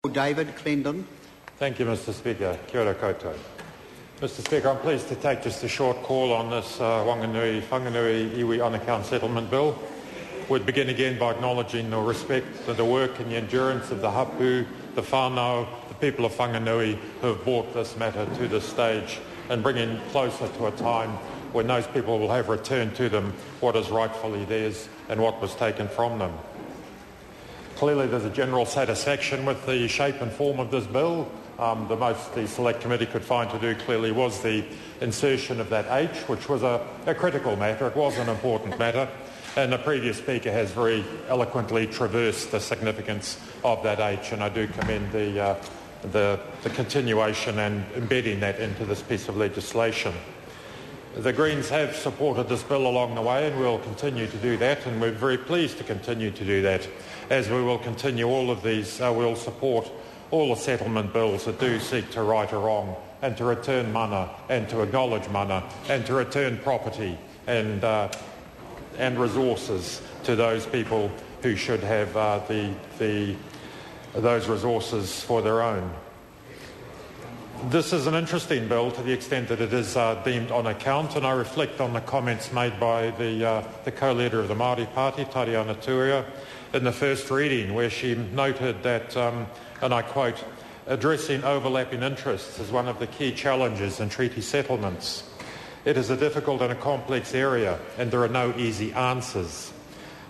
David Clendon. Thank you, Mr Speaker. Kia ora koutou. Mr Speaker, I'm pleased to take just a short call on this Whanganui Iwi on-account settlement bill. We'd begin again by acknowledging the respect for the work and the endurance of the hapu, the whānau, the people of Whanganui who have brought this matter to this stage and bringing closer to a time when those people will have returned to them what is rightfully theirs and what was taken from them. Clearly there's a general satisfaction with the shape and form of this bill. The most the Select Committee could find to do clearly was the insertion of that H, which was a critical matter. It was an important matter, and the previous speaker has very eloquently traversed the significance of that H, and I do commend the continuation and embedding that into this piece of legislation. The Greens have supported this bill along the way, and we'll continue to do that, and we're very pleased to continue to do that, as we will continue all of these. We'll support all the settlement bills that do seek to right a wrong and to return mana and to acknowledge mana and to return property and resources to those people who should have those resources for their own. This is an interesting bill to the extent that it is deemed on account, and I reflect on the comments made by the co-leader of the Māori Party, Tariana Turia, in the first reading, where she noted that, and I quote, addressing overlapping interests is one of the key challenges in treaty settlements. It is a difficult and a complex area, and there are no easy answers.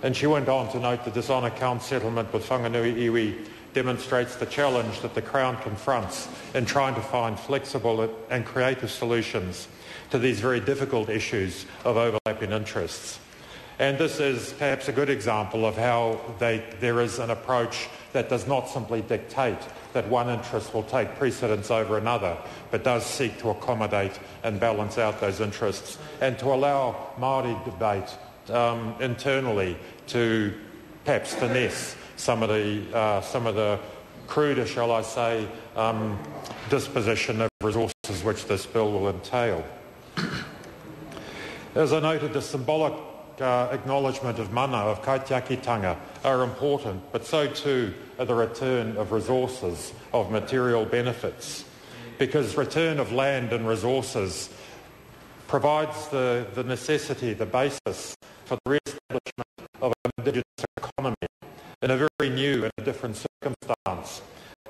And she went on to note that this on-account settlement with Whanganui Iwi demonstrates the challenge that the Crown confronts in trying to find flexible and creative solutions to these very difficult issues of overlapping interests. And this is perhaps a good example of how there is an approach that does not simply dictate that one interest will take precedence over another, but does seek to accommodate and balance out those interests and to allow Māori debate internally to perhaps finesse some of the cruder, shall I say, disposition of resources which this bill will entail. As I noted, the symbolic acknowledgement of mana, of kaitiakitanga, are important, but so too are the return of resources, of material benefits, because return of land and resources provides the necessity, the basis for the re-establishment of an indigenous economy in a very new and a different circumstance.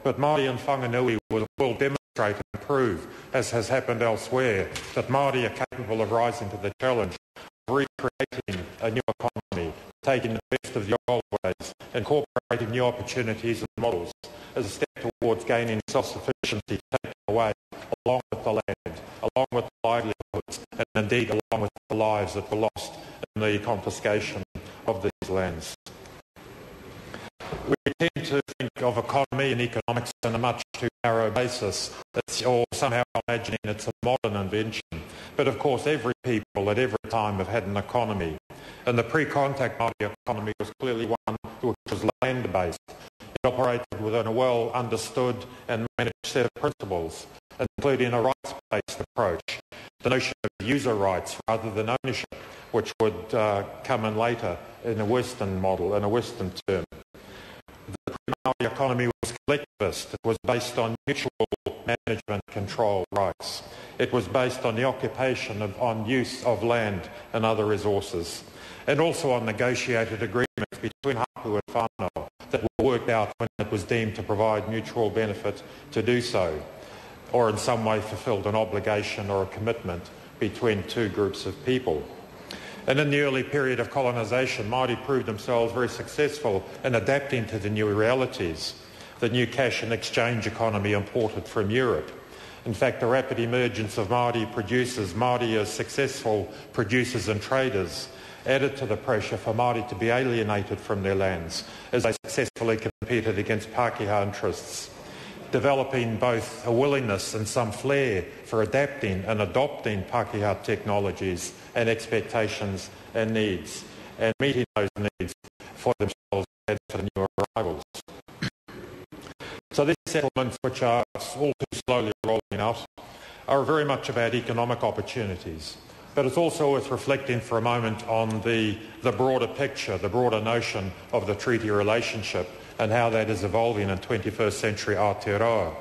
But Māori and Whanganui will demonstrate and prove, as has happened elsewhere, that Māori are capable of rising to the challenge of recreating a new economy, taking the best of the old ways, incorporating new opportunities and models as a step towards gaining self-sufficiency taken away, along with the land, along with the livelihoods, and indeed along with the lives that were lost in the confiscation of these lands. We tend to think of economy and economics on a much too narrow basis, or somehow imagining it's a modern invention. But of course every people at every time have had an economy, and the pre-contact Māori economy was clearly one which was land-based. It operated within a well-understood and managed set of principles, including a rights-based approach, the notion of user rights rather than ownership, which would come in later in a Western model, in a Western term. The pre-Māori economy was collectivist. It was based on mutual management control rights. It was based on the occupation on use of land and other resources, and also on negotiated agreements between hapu and whānau that were worked out when it was deemed to provide mutual benefit to do so, or in some way fulfilled an obligation or a commitment between two groups of people. And in the early period of colonisation, Māori proved themselves very successful in adapting to the new realities, the new cash and exchange economy imported from Europe. In fact, the rapid emergence of Māori producers, Māori as successful producers and traders, added to the pressure for Māori to be alienated from their lands as they successfully competed against Pākehā interests, developing both a willingness and some flair for adapting and adopting Pākehā technologies and expectations and needs, and meeting those needs for themselves and for the new arrivals. So these settlements, which are all too slowly rolling out, are very much about economic opportunities. But it's also worth reflecting for a moment on the broader picture, the broader notion of the treaty relationship and how that is evolving in 21st century Aotearoa.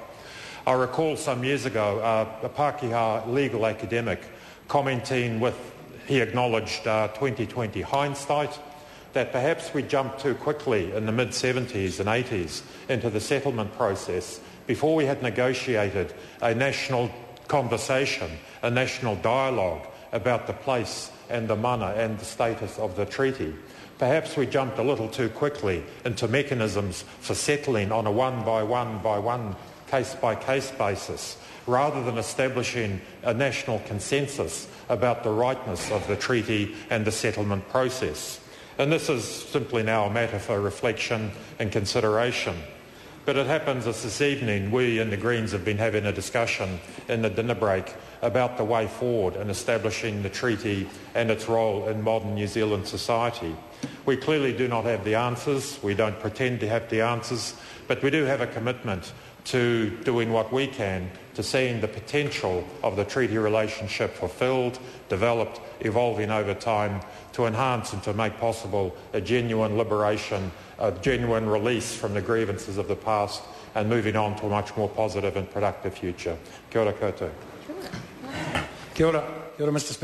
I recall some years ago a Pākehā legal academic commenting he acknowledged 2020 hindsight, that perhaps we jumped too quickly in the mid-70s and 80s into the settlement process before we had negotiated a national conversation, a national dialogue about the place and the mana and the status of the treaty. Perhaps we jumped a little too quickly into mechanisms for settling on a one-by-one, case-by-case basis, rather than establishing a national consensus about the rightness of the treaty and the settlement process. And this is simply now a matter for reflection and consideration. But it happens that this evening we in the Greens have been having a discussion in the dinner break about the way forward in establishing the treaty and its role in modern New Zealand society. We clearly do not have the answers, we don't pretend to have the answers, but we do have a commitment to doing what we can to seeing the potential of the treaty relationship fulfilled, developed, evolving over time, to enhance and to make possible a genuine liberation, a genuine release from the grievances of the past, and moving on to a much more positive and productive future. Kia ora koutou. Kia ora, Mr. Speaker.